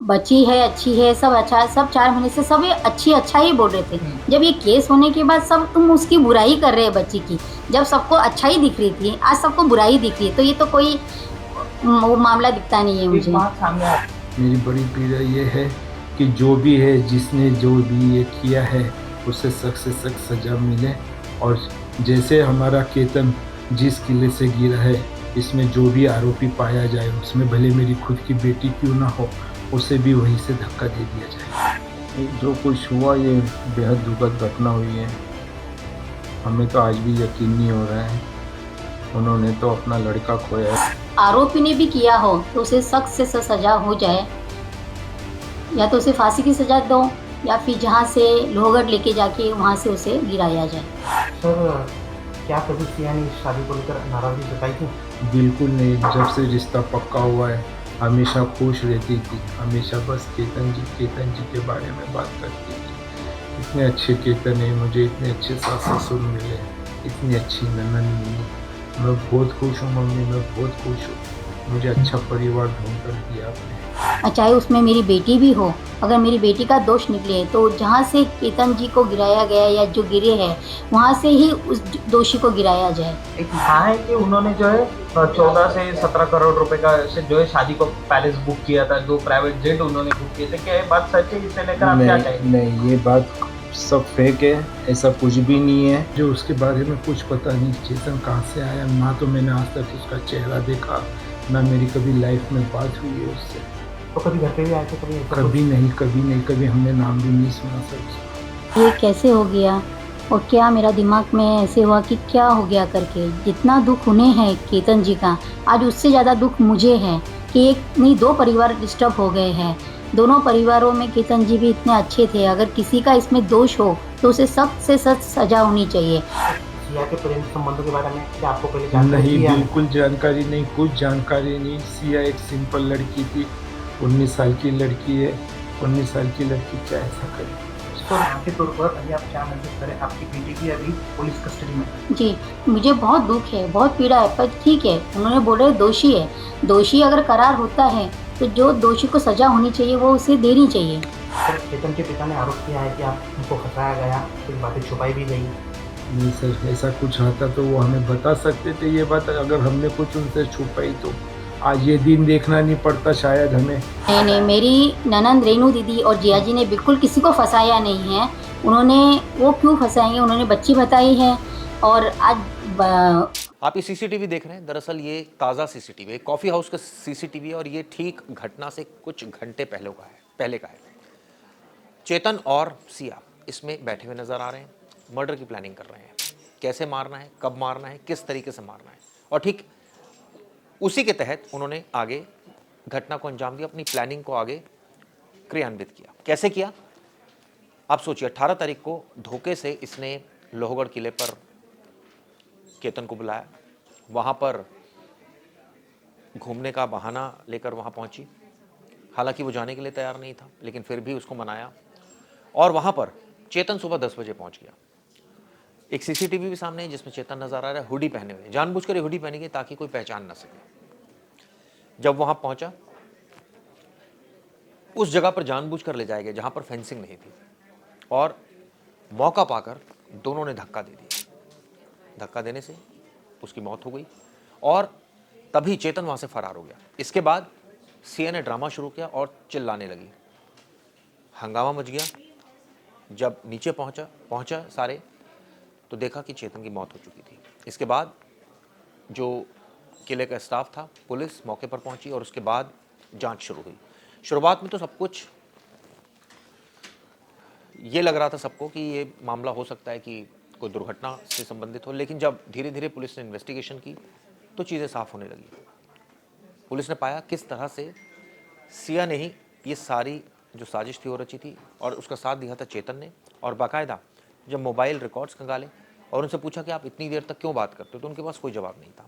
बच्ची है, अच्छी है, सब अच्छा है, सब 4 महीने से सब ये अच्छा ही बोल रहे थे। जब ये केस होने के बाद सब तुम उसकी बुराई कर रहे हैं बच्ची की। जब सबको अच्छाई दिख रही थी, आज सबको बुराई दिख रही है, तो ये तो कोई वो मामला दिखता नहीं है एक मुझे। बात सामने आ मेरी बड़ी पीड़ा ये है कि जो भी है, जिसने जो भी ये किया है, उसे सख्त से सख्त सज़ा मिले। और जैसे हमारा केतन जिस किले से गिरा है, इसमें जो भी आरोपी पाया जाए, उसमें भले मेरी खुद की बेटी क्यों ना हो, उसे भी वहीं से धक्का दे दिया जाए। ये जो कुछ हुआ, ये बेहद दुखद घटना हुई है। हमें तो आज भी यकीन नहीं हो रहा है, उन्होंने तो अपना लड़का खोया है। आरोपी ने भी किया हो, तो उसे सख्त से सख्त सज़ा हो जाए। या तो उसे फांसी की सज़ा दो या फिर जहाँ से लोहगढ़ लेके जाके वहाँ से उसे गिराया जाए। सर, क्या कभी सिया ने इस शादी को लेकर नाराज़गी जताई थी? बिल्कुल नहीं, जब से रिश्ता पक्का हुआ है हमेशा खुश रहती थी, हमेशा बस केतन जी के बारे में बात करती थी। इतने अच्छे केतन है, मुझे इतने अच्छे सास ससुर मिले, इतनी अच्छी ननद मिली। मैं बहुत खुश हूँ मम्मी, मैं बहुत खुश हूँ। मुझे अच्छा परिवार ढूंढ कर दिया आपने। चाहे उसमें मेरी बेटी भी हो, अगर मेरी बेटी का दोष निकले तो जहाँ से केतन जी को गिराया गया या जो गिरे हैं, वहाँ से ही उस दोषी को गिराया जाए। एक कहा है कि उन्होंने जो है 14 से 17 करोड़ रुपए का से जो है शादी को पैलेस बुक किया था, 2 प्राइवेट जेट उन्होंने बुक किए थे। क्या ये बात सच है? इसे लेकर आप क्या नहीं कहेंगे? नहीं, ये बात सब फेक है, ऐसा कुछ भी नहीं है। जो उसके बारे में कुछ पता नहीं, चेतन कहाँ से आया, ना तो मैंने आज तक उसका चेहरा देखा, ना मेरी कभी लाइफ में बात हुई है उससे। तो कभी घर पे भी आए थे, कभी ऐसा कभी नहीं, कभी नहीं, कभी हमने नाम भी नहीं सुना सर उसका। ये कैसे हो गया और क्या मेरा दिमाग में ऐसे हुआ कि क्या हो गया करके। जितना दुख उन्हें है केतन जी का, आज उससे ज़्यादा दुख मुझे है कि एक नहीं 2 परिवार डिस्टर्ब हो गए हैं। दोनों परिवारों में केतन जी भी इतने अच्छे थे, अगर किसी का इसमें दोष हो तो उसे सख्त से सख्त सज़ा होनी चाहिए। सिया के प्रेम संबंधों के बारे में क्या आपको पहले जानकारी नहीं, थी या नहीं? बिल्कुल जानकारी नहीं, कुछ जानकारी नहीं। सिया एक सिंपल लड़की थी, 19 साल की लड़की है। 19 साल की लड़की क्या ऐसा करे? सर, यहाँ के तौर पर अभी आप क्या महसूस करें? आपकी बेटी भी अभी पुलिस कस्टडी में है। जी, मुझे बहुत दुःख है, बहुत पीड़ा है, पर ठीक है, उन्होंने बोले दोषी है। दोषी अगर करार होता है, तो जो दोषी को सज़ा होनी चाहिए, वो उसे देनी चाहिए। सर, केतन के पिता ने आरोप किया है कि आप उनको फंसाया गया, कुछ बातें छुपाई भी गई। नहीं सर, ऐसा कुछ आता तो वो हमें बता सकते थे। ये बात अगर हमने कुछ उनसे छुपाई तो आज ये दिन देखना नहीं पड़ता शायद हमें। नहीं, मेरी ननंद रेणु दीदी और जिया जी ने बिल्कुल किसी को फँसाया नहीं है। उन्होंने वो क्यों फँसाएँगे, उन्होंने बच्ची बताई है और आज ब आप ये सीसीटीवी देख रहे हैं, दरअसल ये ताज़ा सीसीटीवी है, कॉफ़ी हाउस का सीसीटीवी है और ये ठीक घटना से कुछ घंटे पहले का है। चेतन और सिया इसमें बैठे हुए नजर आ रहे हैं, मर्डर की प्लानिंग कर रहे हैं, कैसे मारना है, कब मारना है, किस तरीके से मारना है, और ठीक उसी के तहत उन्होंने आगे घटना को अंजाम दिया, अपनी प्लानिंग को आगे क्रियान्वित किया। कैसे किया आप सोचिए। 18 तारीख को धोखे से इसने लोहगढ़ किले पर केतन को बुलाया, वहां पर घूमने का बहाना लेकर वहां पहुंची, हालांकि वो जाने के लिए तैयार नहीं था, लेकिन फिर भी उसको मनाया और वहां पर चेतन सुबह 10 बजे पहुंच गया। एक सीसीटीवी भी सामने है जिसमें चेतन नजर आ रहा है, हुडी पहने हुए, जानबूझकर ये हुडी पहनी गई ताकि कोई पहचान ना सके। जब वहां पहुंचा, उस जगह पर जानबूझकर ले जाया गया जहां पर फेंसिंग नहीं थी और मौका पाकर दोनों ने धक्का दे दिया। धक्का देने से उसकी मौत हो गई और तभी चेतन वहां से फरार हो गया। इसके बाद सीए ने ड्रामा शुरू किया और चिल्लाने लगी, हंगामा मच गया। जब नीचे पहुंचा सारे, तो देखा कि चेतन की मौत हो चुकी थी। इसके बाद जो किले का स्टाफ था, पुलिस मौके पर पहुंची और उसके बाद जांच शुरू हुई। शुरुआत में तो सब कुछ ये लग रहा था सबको कि ये मामला हो सकता है कि कोई दुर्घटना से संबंधित हो, लेकिन जब धीरे धीरे पुलिस ने इन्वेस्टिगेशन की तो चीज़ें साफ होने लगी। पुलिस ने पाया किस तरह से सिया ने ही ये सारी जो साजिश थी वो रची थी और उसका साथ दिया था चेतन ने। और बाकायदा जब मोबाइल रिकॉर्ड्स खंगाले और उनसे पूछा कि आप इतनी देर तक क्यों बात करते हो, तो उनके पास कोई जवाब नहीं था।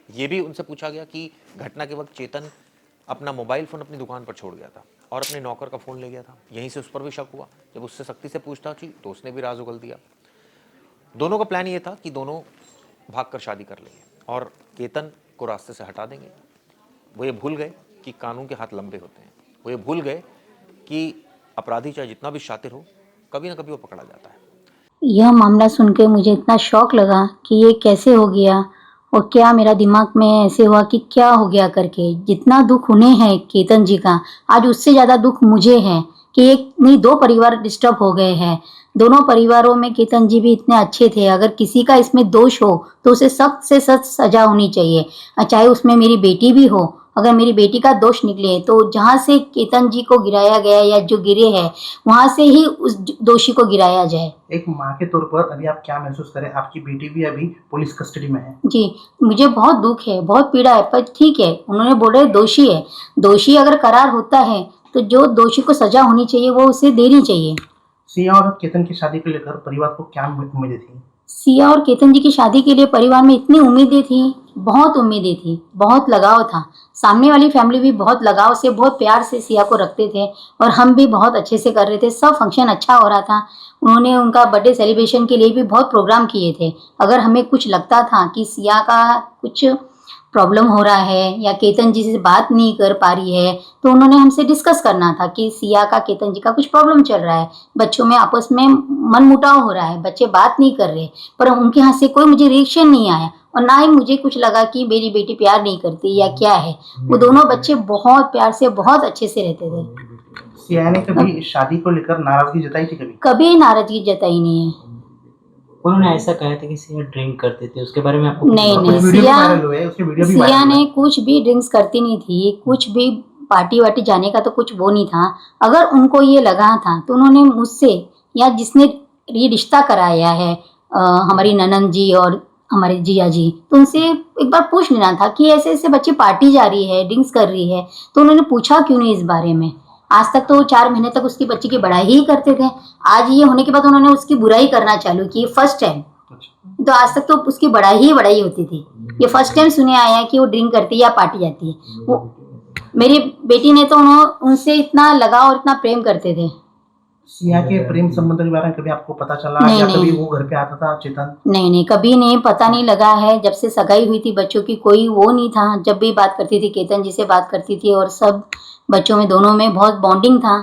ये भी उनसे पूछा गया कि घटना के वक्त चेतन अपना मोबाइल फ़ोन अपनी दुकान पर छोड़ गया था और अपने नौकर का फ़ोन ले गया था। यहीं से उस पर भी शक हुआ। जब उससे सख्ती से पूछताछ की तो उसने भी राज उगल दिया। दोनों का प्लान ये था कि दोनों भागकर शादी कर लेंगे और केतन को रास्ते से हटा देंगे। वो ये भूल गए कि कानून के हाथ लंबे होते हैं वो ये भूल गए कि अपराधी चाहे जितना भी शातिर हो, कभी ना कभी वो पकड़ा जाता है। यह मामला सुन के मुझे इतना शौक लगा कि ये कैसे हो गया और क्या मेरा दिमाग में ऐसे हुआ कि क्या हो गया करके। जितना दुख उन्हें है केतन जी का, आज उससे ज़्यादा दुख मुझे है कि एक नहीं दो परिवार डिस्टर्ब हो गए हैं। दोनों परिवारों में केतन जी भी इतने अच्छे थे। अगर किसी का इसमें दोष हो तो उसे सख्त से सख्त सजा होनी चाहिए, चाहे उसमें मेरी बेटी भी हो। अगर मेरी बेटी का दोष निकले तो जहाँ से केतन जी को गिराया गया या जो गिरे हैं वहाँ से ही उस दोषी को गिराया जाए। एक माँ के तौर पर अभी आप क्या महसूस करें? आपकी बेटी भी अभी पुलिस कस्टडी में है। जी, मुझे बहुत दुख है, बहुत पीड़ा है, पर ठीक है, उन्होंने बोले दोषी है। दोषी अगर करार होता है तो जो दोषी को सजा होनी चाहिए वो उसे देनी चाहिए। सिया और केतन की शादी को लेकर परिवार को क्या उम्मीदें थी? सिया और केतन जी की शादी के लिए परिवार में इतनी उम्मीदें थी, बहुत उम्मीदें थी, बहुत लगाव था। सामने वाली फैमिली भी बहुत लगाव से, बहुत प्यार से सिया को रखते थे और हम भी बहुत अच्छे से कर रहे थे। सब फंक्शन अच्छा हो रहा था। उन्होंने उनका बर्थडे सेलिब्रेशन के लिए भी बहुत प्रोग्राम किए थे। अगर हमें कुछ लगता था कि सिया का कुछ प्रॉब्लम हो रहा है या केतन जी से बात नहीं कर पा रही है तो उन्होंने हमसे डिस्कस करना था कि सिया का केतन जी का कुछ प्रॉब्लम चल रहा है, बच्चों में आपस में मनमुटाव हो रहा है, बच्चे बात नहीं कर रहे। पर उनके यहाँ से कोई मुझे रिएक्शन नहीं आया और ना ही मुझे कुछ लगा कि मेरी बेटी प्यार नहीं करती या क्या है। वो दोनों बच्चे बहुत प्यार से, बहुत अच्छे से रहते थे। सिया ने कभी शादी को लेकर नाराजगी जताई थी? कभी नाराजगी जताई नहीं है। उन्होंने ऐसा कहा था कि सिया ड्रिंक करते थे, उसके बारे में आपको नहीं वीडियो भी वायरल हुए, उसके वीडियो भी सिया वायरल ने हुए। कुछ भी ड्रिंक्स करती नहीं थी, कुछ भी पार्टी वार्टी जाने का तो कुछ वो नहीं था। अगर उनको ये लगा था तो उन्होंने मुझसे या जिसने ये रिश्ता कराया है हमारी ननंद जी और हमारे जिया जी, तो उनसे एक बार पूछ लेना था कि ऐसे ऐसे बच्ची पार्टी जा रही है, ड्रिंक्स कर रही है, तो उन्होंने पूछा क्यों नहीं इस बारे में। आज तक तो 4 महीने तक उसकी बच्ची की बड़ाई ही करते थे। आज ये होने के बाद उन्होंने उसकी बुराई करना चालू की, फर्स्ट टाइम। तो आज तक तो उसकी बड़ाई ही बड़ाई होती थी। ये फर्स्ट टाइम सुने आया है कि वो ड्रिंक करती है या पार्टी जाती है। वो मेरी बेटी ने तो उनसे इतना लगाव और इतना प्रेम करते थे। सिया के प्रेम संबंध के बारे में कभी आपको पता चला? नहीं, या नहीं। कभी वो घर पे आता था चेतन? नहीं, कभी नहीं, पता नहीं लगा है। जब से सगाई हुई थी बच्चों की कोई वो नहीं था। जब भी बात करती थी केतन जी से बात करती थी और सब बच्चों में दोनों में बहुत बॉन्डिंग था।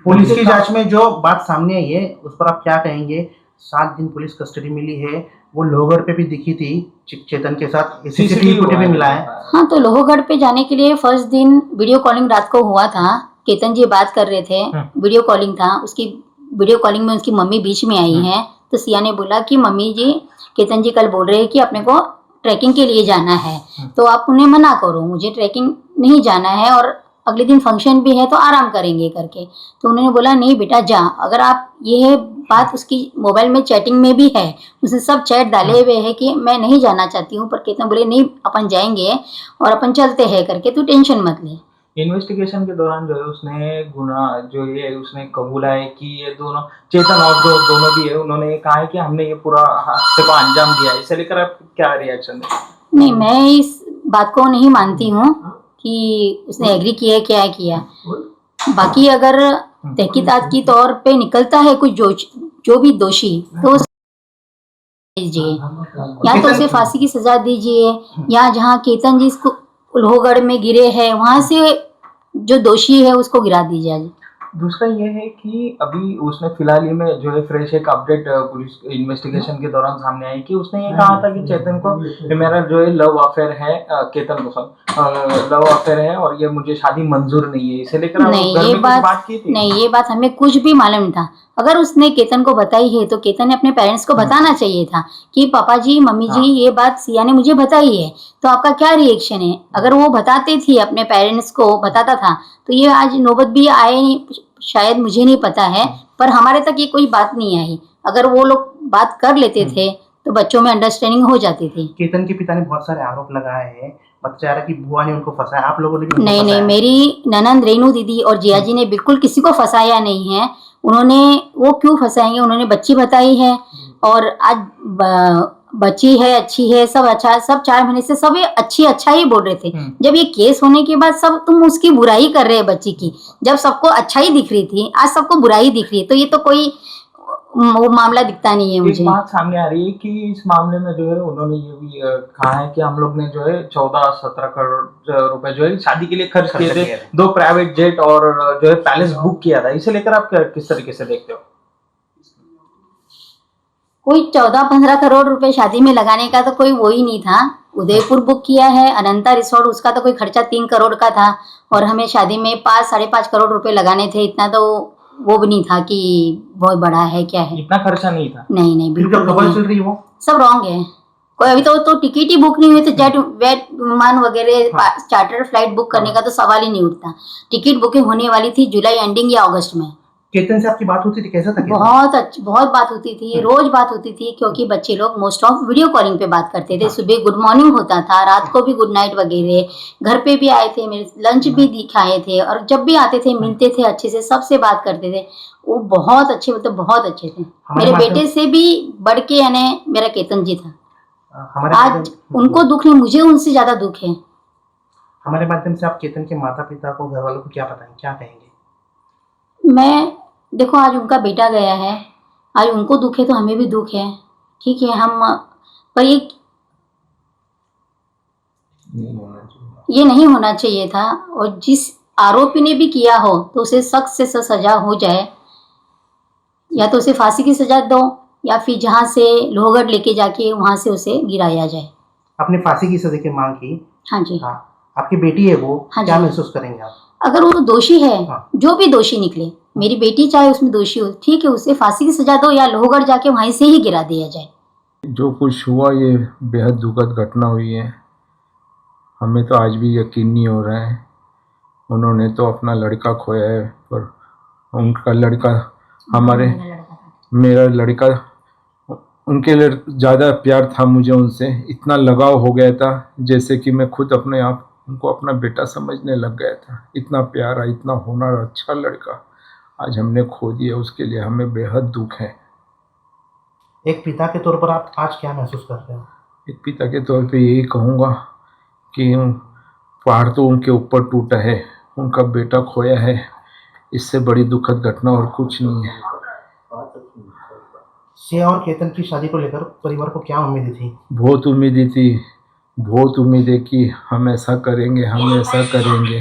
पुलिस की जांच में जो बात सामने आई है उस पर आप क्या कहेंगे? 7 दिन पुलिस कस्टडी मिली है, वो लोहगढ़ पे भी दिखी थी चेतन के साथ, सीसीटीवी फुटेज भी मिला है। हाँ, तो लोहगढ़ पे जाने के लिए फर्स्ट दिन वीडियो कॉलिंग रात को हुआ था। केतन जी बात कर रहे थे, वीडियो कॉलिंग था। उसकी वीडियो कॉलिंग में उसकी मम्मी बीच में आई है। तो सिया ने बोला कि मम्मी जी, केतन जी कल बोल रहे हैं कि अपने को ट्रैकिंग के लिए जाना है, तो आप उन्हें मना करो, मुझे ट्रैकिंग नहीं जाना है और अगले दिन फंक्शन भी है तो आराम करेंगे करके। तो उन्होंने बोला नहीं बेटा जा। अगर आप ये बात उसकी मोबाइल में चैटिंग में भी है, उसने सब चैट डाले हुए हैं कि मैं नहीं जाना चाहती हूँ, पर केतन बोले नहीं अपन जाएंगे और अपन चलते हैं करके, तू टेंशन मत ले। इन्वेस्टिगेशन के दौरान जो है उसने गुना जो ये उसने कबूला है कि ये दोनों चेतन और जो दोनों भी है, उन्होंने कहा है कि हमने ये पूरा हादसे को अंजाम दिया है। इसे लेकर आप क्या रिएक्शन है? नहीं, मैं इस बात को नहीं मानती हूँ कि उसने एग्री किया है क्या किया। बाकी अगर तहकीकात की तौर पे निकलता है कुछ जो भी दोषी, तो दीजिए या तो उसे फांसी की सजा दीजिए, या जहाँ केतन जी इसको लोहगढ़ में गिरे हैं वहां से जो दोषी है उसको गिरा दीजिए। दूसरा ये है कि अभी उसने फिलहाल ही में जो है फ्रेश एक अपडेट पुलिस इन्वेस्टिगेशन के दौरान सामने आई कि उसने ये कहा था कि चेतन को मेरा जो है लव अफेयर है, केतन को लव अफेयर है और ये मुझे शादी मंजूर नहीं है। इसे लेकर नहीं, ये बात की थी? नहीं, ये बात हमें कुछ भी मालूम नहीं था। अगर उसने केतन को बताई है तो केतन ने अपने पेरेंट्स को बताना चाहिए था कि पापा जी, मम्मी जी, ये बात सिया ने मुझे बताई है, तो आपका क्या रिएक्शन है। अगर वो बताते थे, अपने पेरेंट्स को बताता था, तो ये आज नौबत भी आए शायद, मुझे नहीं पता है, पर हमारे तक ये कोई बात नहीं आई। अगर वो लोग बात कर लेते थे तो बच्चों में अंडरस्टैंडिंग हो जाती थी। केतन के पिता ने बहुत सारे आरोप लगाए हैं, बच्चा रहा कि बुआ ने उनको फंसाया, आप लोगों ने भी उनको नहीं, फंसाया। मेरी ननंद रेनू दीदी और जिया जी ने बिल्कुल किसी को फंसाया नहीं है। उन्होंने, वो क्यों फंसाएंगे, उन्होंने बच्ची बताई है और आज बच्ची है, अच्छी है, सब अच्छा है। सब 4 महीने से सब ये अच्छा ही बोल रहे थे। जब ये केस होने के बाद सब तुम उसकी बुराई कर रहे हैं बच्ची की। जब सबको अच्छा ही दिख रही थी, आज सबको बुराई दिख रही है, तो ये तो कोई वो मामला दिखता नहीं है एक मुझे। बात सामने आ रही है कि इस मामले में जो है उन्होंने ये भी कहा है कि हम लोग ने जो है 14-17 करोड़ रुपए जो है शादी के लिए खर्च किए थे, 2 प्राइवेट जेट और जो है पैलेस बुक किया था। इसे लेकर आप किस तरीके से देखते हो? कोई 14-15 करोड़ रुपए शादी में लगाने का तो कोई वो ही नहीं था। उदयपुर बुक किया है, अनंता रिसोर्ट, उसका तो कोई खर्चा 3 करोड़ का था और हमें शादी में 5-5.5 करोड़ रुपए लगाने थे। इतना तो वो भी नहीं था कि बहुत बड़ा है क्या है। इतना खर्चा नहीं था। नहीं नहीं फिर बिल्कुल कब खबर नहीं। चल रही है वो? सब रॉन्ग है। कोई अभी तो टिकट ही बुक नहीं हुई, तो जेट वेट विमान वगैरह चार्टर फ्लाइट बुक करने का तो सवाल ही नहीं उठता। टिकट बुकिंग होने वाली थी जुलाई एंडिंग या अगस्त में। केतन से आपकी बात होती थी, कैसा था केतन? बहुत बात होती थी, रोज बात होती थी, क्योंकि बच्चे लोग मोस्ट ऑफ वीडियो कॉलिंग पे बात करते थे। सुबह गुड मॉर्निंग होता था, रात को भी गुड नाइट वगैरह। घर पे भी आए थे, मेरे लंच भी दिखाए थे और जब भी आते थे मिलते थे, अच्छे से सबसे बात करते थे। वो बहुत अच्छे, मतलब बहुत अच्छे थे। मेरे बेटे से भी बढ़ के यानी मेरा केतन जी था। हमारे आज माध्यम- उनको दुख नहीं, मुझे उनसे ज्यादा दुख है। हमारे माध्यम से आप केतन के माता पिता को, घर वालों को क्या बताएं, क्या कहेंगे? मैं देखो, आज उनका बेटा गया है, आज उनको दुख है तो हमें भी दुख है, ठीक है। हम पर ये नहीं होना चाहिए था। और जिस आरोपी ने भी किया हो तो उसे सख्त से सख्त सजा हो जाए, या तो उसे फांसी की सजा दो या फिर जहाँ से लोहगढ़ लेके जाके वहां से उसे गिराया जाए। आपने फांसी की सजा की मांग की। हाँ जी। हाँ, आपकी बेटी है वो, हाँ क्या जी। महसूस करेंगे आप? अगर वो दोषी है, हाँ। जो भी दोषी निकले, मेरी बेटी चाहे उसमें दोषी हो, ठीक है, उसे फांसी की सजा दो या लोहगढ़ जाके वहीं से ही गिरा दिया जाए। जो कुछ हुआ ये बेहद दुखद घटना हुई है। हमें तो आज भी यकीन नहीं हो रहा है। उन्होंने तो अपना लड़का खोया है, पर उनका लड़का मेरा लड़का, उनके लिए ज़्यादा प्यार था मुझे उनसे, इतना लगाव हो गया था जैसे कि मैं खुद अपने आप उनको अपना बेटा समझने लग गया था। इतना प्यारा, इतना होनहार, अच्छा लड़का आज हमने खो दिया। उसके लिए हमें बेहद दुख है। एक पिता के तौर पर आप आज क्या महसूस कर रहे हो? एक पिता के तौर पे यही कहूँगा कि पहाड़ तो उनके ऊपर टूटा है, उनका बेटा खोया है, इससे बड़ी दुखद घटना और कुछ नहीं है। सिया और केतन की शादी को लेकर परिवार को क्या उम्मीदें थी? बहुत उम्मीदें थी, बहुत उम्मीदें कि हम ऐसा करेंगे, हम ऐसा करेंगे।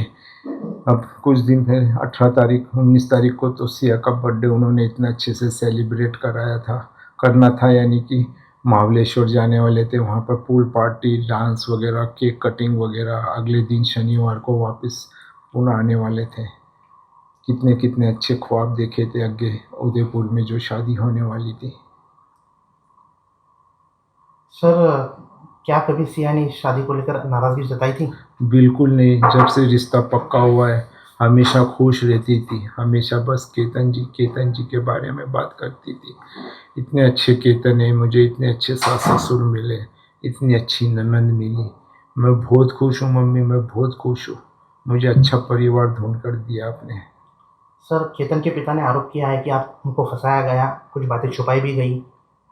अब कुछ दिन फिर 18 तारीख 19 तारीख को तो सिया का बर्थडे उन्होंने इतने अच्छे से सेलिब्रेट करना था, यानी कि महाबलेश्वर जाने वाले थे, वहाँ पर पूल पार्टी, डांस वगैरह, केक कटिंग वगैरह। अगले दिन शनिवार को वापस पुणे आने वाले थे। कितने कितने अच्छे ख्वाब देखे थे आगे उदयपुर में जो शादी होने वाली थी। सर, क्या कभी सिया ने इस शादी को लेकर नाराजगी जताई थी? बिल्कुल नहीं। जब से रिश्ता पक्का हुआ है हमेशा खुश रहती थी, हमेशा बस केतन जी के बारे में बात करती थी। इतने अच्छे केतन है, मुझे इतने अच्छे सास ससुर मिले, इतनी अच्छी ननंद मिली। मैं बहुत खुश हूँ मम्मी, मैं बहुत खुश हूँ। मुझे अच्छा परिवार ढूंढ कर दिया आपने। सर, केतन के पिता ने आरोप किया है कि आप उनको फंसाया गया, कुछ बातें छुपाई भी गई।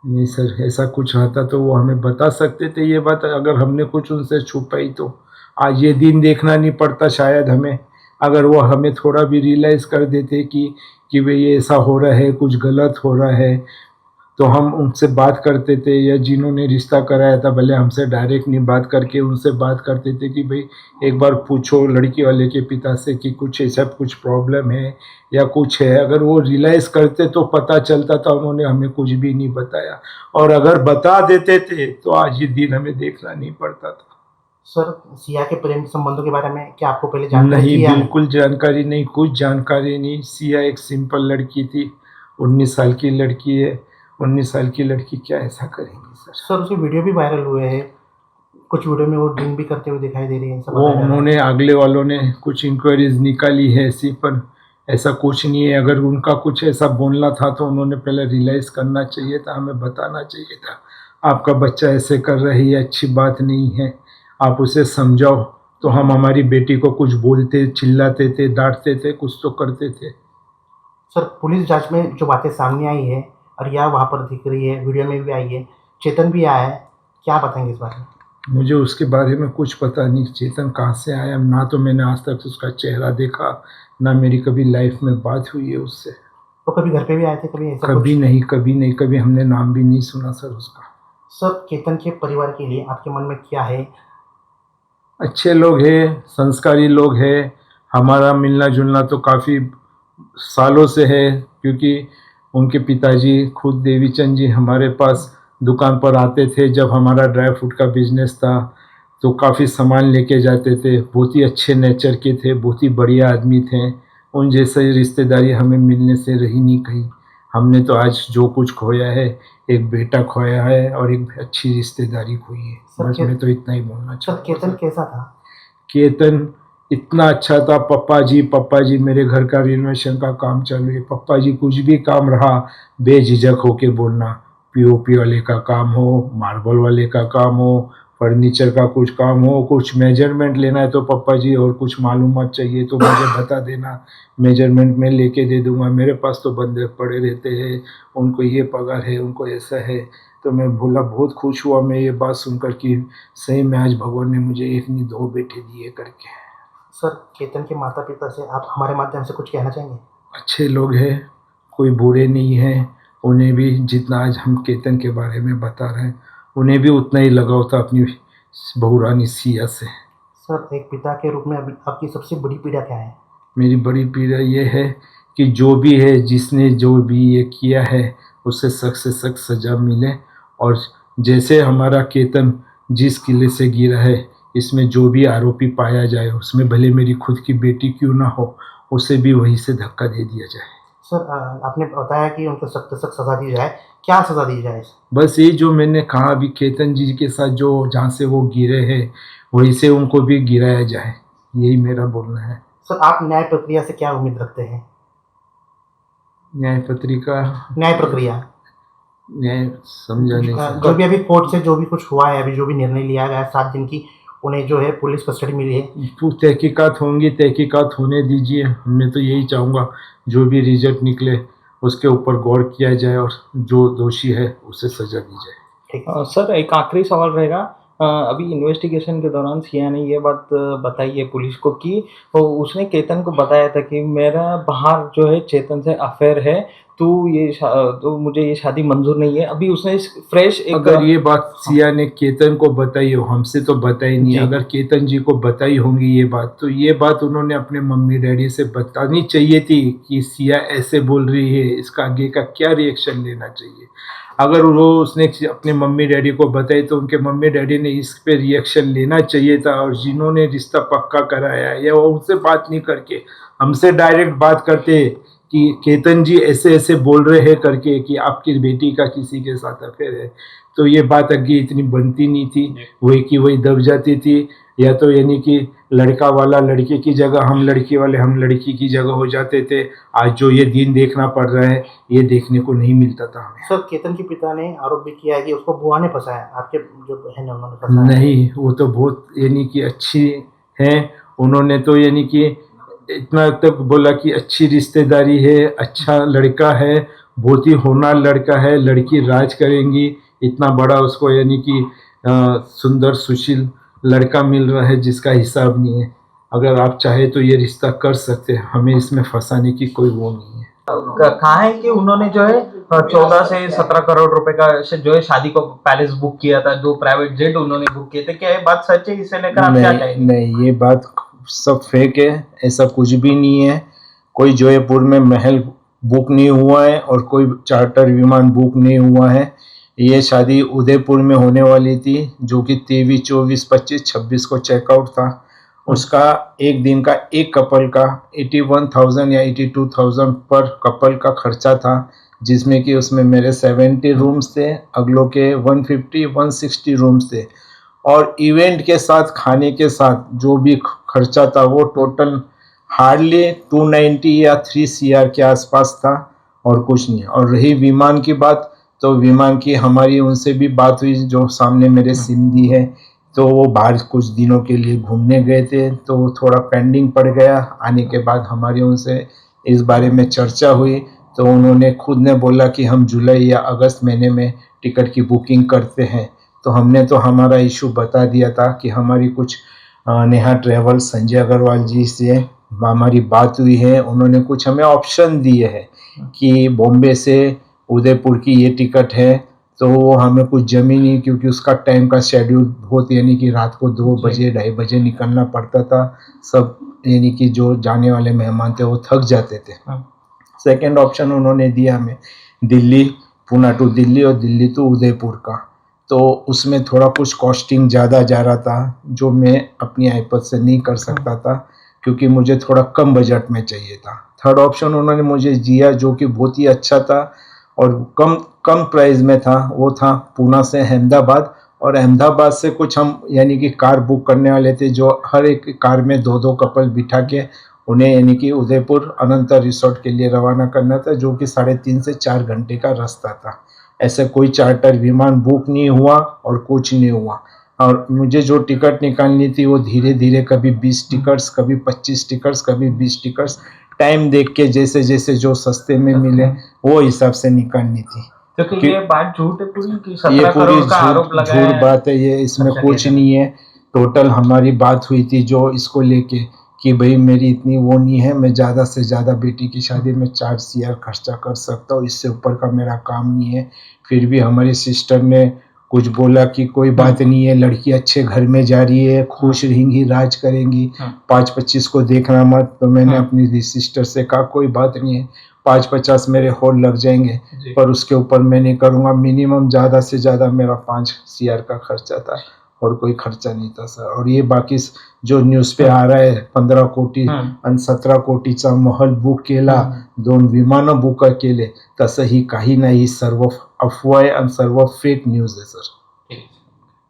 नहीं सर, ऐसा कुछ रहता तो वो हमें बता सकते थे। ये बात अगर हमने कुछ उनसे छुपाई तो आज ये दिन देखना नहीं पड़ता शायद हमें। अगर वो हमें थोड़ा भी रियलाइज़ कर देते कि भाई ये ऐसा हो रहा है, कुछ गलत हो रहा है, तो हम उनसे बात करते थे। या जिन्होंने रिश्ता कराया था भले हमसे डायरेक्ट नहीं बात करके उनसे बात करते थे कि भाई एक बार पूछो लड़की वाले के पिता से कि कुछ ऐसा कुछ प्रॉब्लम है या कुछ है। अगर वो रियलाइज़ करते तो पता चलता था। उन्होंने हमें कुछ भी नहीं बताया, और अगर बता देते थे तो आज ये दिन हमें देखना नहीं पड़ता था। सर, सिया के प्रेम संबंधों के बारे में क्या आपको पहले जानकारी नहीं, थी या बिल्कुल जानकारी नहीं, कुछ जानकारी नहीं। सिया एक सिंपल लड़की थी, 19 साल की लड़की है। 19 साल की लड़की क्या ऐसा करेंगी सर? सर, उसके वीडियो भी वायरल हुए हैं, कुछ वीडियो में वो ड्रिंक भी करते हुए दिखाई दे रही है। वो उन्होंने अगले वालों ने कुछ इंक्वायरीज निकाली है ऐसी, पर ऐसा कुछ नहीं है। अगर उनका कुछ ऐसा बोलना था तो उन्होंने पहले रियलाइज़ करना चाहिए था, हमें बताना चाहिए था। आपका बच्चा ऐसे कर रही है, अच्छी बात नहीं है, आप उसे समझाओ। तो हम हमारी बेटी को कुछ बोलते, चिल्लाते थे, डांटते थे, कुछ तो करते थे। सर, पुलिस जांच में जो बातें सामने आई है और या वहाँ पर दिख रही है, वीडियो में भी आई है, चेतन भी आया है, क्या बताएंगे इस बारे में? मुझे उसके बारे में कुछ पता नहीं। चेतन कहाँ से आया, ना तो मैंने आज तक उसका चेहरा देखा, ना मेरी कभी लाइफ में बात हुई है उससे। वो कभी घर पे भी आए थे, कभी ऐसा कभी नहीं, कभी नहीं, कभी हमने नाम भी नहीं सुना सर उसका। सर केतन के परिवार के लिए आपके मन में क्या है? अच्छे लोग हैं, संस्कारी लोग हैं। हमारा मिलना जुलना तो काफ़ी सालों से है, क्योंकि उनके पिताजी खुद देवीचंद जी हमारे पास दुकान पर आते थे जब हमारा ड्राई फ्रूट का बिजनेस था, तो काफ़ी सामान लेके जाते थे। बहुत ही अच्छे नेचर के थे, बहुत ही बढ़िया आदमी थे। उन जैसे रिश्तेदारी हमें मिलने से रही नहीं कहीं। हमने तो आज जो कुछ खोया है, एक बेटा खोया है और एक अच्छी रिश्तेदारी खोई है। बस मैं तो इतना ही बोलना सर चाहता केतन हूँ। कैसा था? केतन इतना अच्छा था। पप्पा जी मेरे घर का रिनोवेशन का काम चालू है, पप्पा जी कुछ भी काम रहा बेझिझक होके बोलना। पीओपी वाले का काम हो, मार्बल वाले का काम हो, फर्नीचर का कुछ काम हो, कुछ मेजरमेंट लेना है तो पप्पा जी, और कुछ मालूमात चाहिए तो मुझे बता देना, मेजरमेंट में लेके दे दूंगा। मेरे पास तो बंदे पड़े रहते हैं, उनको ये पगार है, उनको ऐसा है। तो मैं बोला, बहुत खुश हुआ मैं ये बात सुनकर कि सही में आज भगवान ने मुझे एक नहीं दो बेटे दिए करके। सर केतन के माता पिता से आप हमारे माध्यम से कुछ कहना चाहेंगे? अच्छे लोग हैं, कोई बुरे नहीं हैं। उन्हें भी जितना आज हम केतन के बारे में बता रहे हैं, उन्हें भी उतना ही लगाव था अपनी बहू रानी सिया से। सर एक पिता के रूप में अभी आपकी सबसे बड़ी पीड़ा क्या है? मेरी बड़ी पीड़ा ये है कि जो भी है, जिसने जो भी ये किया है, उसे सख्त से सख्त सज़ा मिले। और जैसे हमारा केतन जिस किले से गिरा है, इसमें जो भी आरोपी पाया जाए, उसमें भले मेरी खुद की बेटी क्यों ना हो, उसे भी वहीं से धक्का दे दिया जाए। सर आपने बताया कि उनको सख्त से सख्त सज़ा दी जाए, क्या सज़ा दी जाए? बस ये जो मैंने कहा अभी, केतन जी के साथ जो जहाँ से वो गिरे हैं वहीं से उनको भी गिराया जाए, यही मेरा बोलना है। सर आप न्याय प्रक्रिया से क्या उम्मीद रखते हैं? न्याय पत्रिका, न्याय प्रक्रिया न्याय समझा नहीं सर। जो भी अभी कोर्ट से जो भी कुछ हुआ है, अभी जो भी निर्णय लिया गया है 7 दिन की, उन्हें जो है पुलिस कस्टडी मिली है। तहकीकात होंगी, तहकीकात होने दीजिए। मैं तो यही चाहूँगा जो भी रिजल्ट निकले उसके ऊपर गौर किया जाए और जो दोषी है उसे सजा दी जाए। ठीक सर एक आखिरी सवाल रहेगा। अभी इन्वेस्टिगेशन के दौरान सिया ने ये बात बताई है पुलिस को कि उसने केतन को बताया था कि मेरा बाहर जो है चेतन से अफेयर है, तो मुझे ये शादी मंजूर नहीं है। अभी उसने फ्रेश एक अगर ये बात सिया ने केतन को बताई हो, हमसे तो बताई नहीं। अगर केतन जी को बताई होंगी ये बात, तो ये बात उन्होंने अपने मम्मी डैडी से बतानी चाहिए थी कि सिया ऐसे बोल रही है, इसका आगे का क्या रिएक्शन लेना चाहिए। अगर वो उसने अपने मम्मी डैडी को बताई तो उनके मम्मी डैडी ने इस पे रिएक्शन लेना चाहिए था। और जिन्होंने रिश्ता पक्का कराया या वो उनसे बात नहीं करके हमसे डायरेक्ट बात करते कि केतन जी ऐसे ऐसे बोल रहे हैं करके कि आपकी बेटी का किसी के साथ अफेयर है, तो ये बात आगे इतनी बनती नहीं थी, वही की वही दब जाती थी। या तो यानी कि लड़का वाला लड़के की जगह, हम लड़की वाले हम लड़की की जगह हो जाते थे। आज जो ये दिन देखना पड़ रहा है, ये देखने को नहीं मिलता था हमें। सर केतन के पिता ने आरोप भी किया है कि उसको बुआ ने फंसाया, आपके जो बहन है उन्होंने फंसाया। नहीं, वो तो बहुत यानी कि अच्छी हैं। उन्होंने तो यानी कि इतना तक बोला कि अच्छी रिश्तेदारी है, अच्छा लड़का है, बहुत ही होनहार लड़का है, लड़की राज करेंगी। इतना बड़ा उसको यानी कि सुंदर सुशील लड़का मिल रहा है जिसका हिसाब नहीं है। अगर आप चाहे तो ये रिश्ता कर सकते हैं, हमें इसमें फंसाने की कोई वो नहीं है। कहा है कि उन्होंने जो है 14 से 17 करोड़ रुपए का जो है शादी को पैलेस बुक किया था, 2 प्राइवेट जेट उन्होंने बुक किए थे। क्या ये बात सच है? इसे लेकर आप क्या कहेंगे? नहीं, ये बात सब फेक है, ऐसा कुछ भी नहीं है। कोई जयपुर में महल बुक नहीं हुआ है और कोई चार्टर विमान बुक नहीं हुआ है। ये शादी उदयपुर में होने वाली थी, जो कि 23, 24, 25, 26 को चेकआउट था। उसका एक दिन का एक कपल का 81,000 या 82,000 पर कपल का खर्चा था, जिसमें कि उसमें मेरे 70 रूम्स थे, अगलों के 150, 160 रूम्स थे। और इवेंट के साथ, खाने के साथ जो भी खर्चा था वो टोटल हार्डली 290 या 3 CR के आसपास था और कुछ नहीं। और रही विमान की बात, तो विमान की हमारी उनसे भी बात हुई, जो सामने मेरे सिंधी है, तो वो बाहर कुछ दिनों के लिए घूमने गए थे, तो वो थोड़ा पेंडिंग पड़ गया। आने के बाद हमारी उनसे इस बारे में चर्चा हुई, तो उन्होंने खुद ने बोला कि हम जुलाई या अगस्त महीने में टिकट की बुकिंग करते हैं। तो हमने तो हमारा इशू बता दिया था कि हमारी कुछ नेहा ट्रेवल संजय अग्रवाल जी से हमारी बात हुई है, उन्होंने कुछ हमें ऑप्शन दिए हैं कि बॉम्बे से उदयपुर की ये टिकट है, तो वो हमें कुछ जमी नहीं, क्योंकि उसका टाइम का शेड्यूल बहुत, यानी कि रात को 2 बजे 2:30 बजे निकलना पड़ता था। सब यानी कि जो जाने वाले मेहमान थे वो थक जाते थे। सेकंड ऑप्शन उन्होंने दिया हमें दिल्ली, पुणे टू दिल्ली और दिल्ली टू उदयपुर का, तो उसमें थोड़ा कुछ कॉस्टिंग ज़्यादा जा रहा था, जो मैं अपनी आईपत से नहीं कर सकता था, क्योंकि मुझे थोड़ा कम बजट में चाहिए था। थर्ड ऑप्शन उन्होंने मुझे दिया जो कि बहुत ही अच्छा था और कम प्राइस में था, वो था पूना से अहमदाबाद, और अहमदाबाद से कुछ हम यानी कि कार बुक करने वाले थे, जो हर एक कार में 2-2 कपल बिठा के उन्हें यानी कि उदयपुर अनंत रिसोर्ट के लिए रवाना करना था, जो कि 3.5 से 4 घंटे का रास्ता था। ऐसे कोई चार्टर विमान बुक नहीं हुआ और कुछ नहीं हुआ, और मुझे जो टिकट निकालनी थी वो धीरे धीरे कभी 20 टिकट्स, कभी 25 टिकट्स, कभी 20 टिकट्स, टाइम देख के जैसे जैसे जो सस्ते में मिले वो हिसाब से निकालनी थी। क्योंकि ये बात झूठ है पूरी कि ये 17 पूरी करोड़ का आरोप लगाया झूठ है। बात है, ये इसमें अच्छा, कुछ ये नहीं है। टोटल हमारी बात हुई थी जो इसको लेके कि भाई मेरी इतनी वो नहीं है, मैं ज़्यादा से ज़्यादा बेटी की शादी में 4 CR खर्चा कर सकता हूँ, इससे ऊपर का मेरा काम नहीं है। फिर भी हमारी सिस्टर ने कुछ बोला कि कोई बात नहीं है, लड़की अच्छे घर में जा रही है, खुश रहेंगी, राज करेंगी, 5-25 को देखना मत। तो मैंने अपनी सिस्टर से कहा कोई बात नहीं है, 5-50 मेरे होल लग जाएंगे, पर उसके ऊपर मैं नहीं करूँगा। मिनिमम ज़्यादा से ज़्यादा मेरा 5 CR का खर्चा था और कोई खर्चा नहीं था सर। और ये बाकी जो न्यूज़ पे आ रहा है 15 कोटी आणि 17 कोटीचा महल बुक केला, 2 विमानं बुक केले, तसं ही काही नाही, सर्व अफवा आहे आणि सर्व फेक न्यूज आहे सर।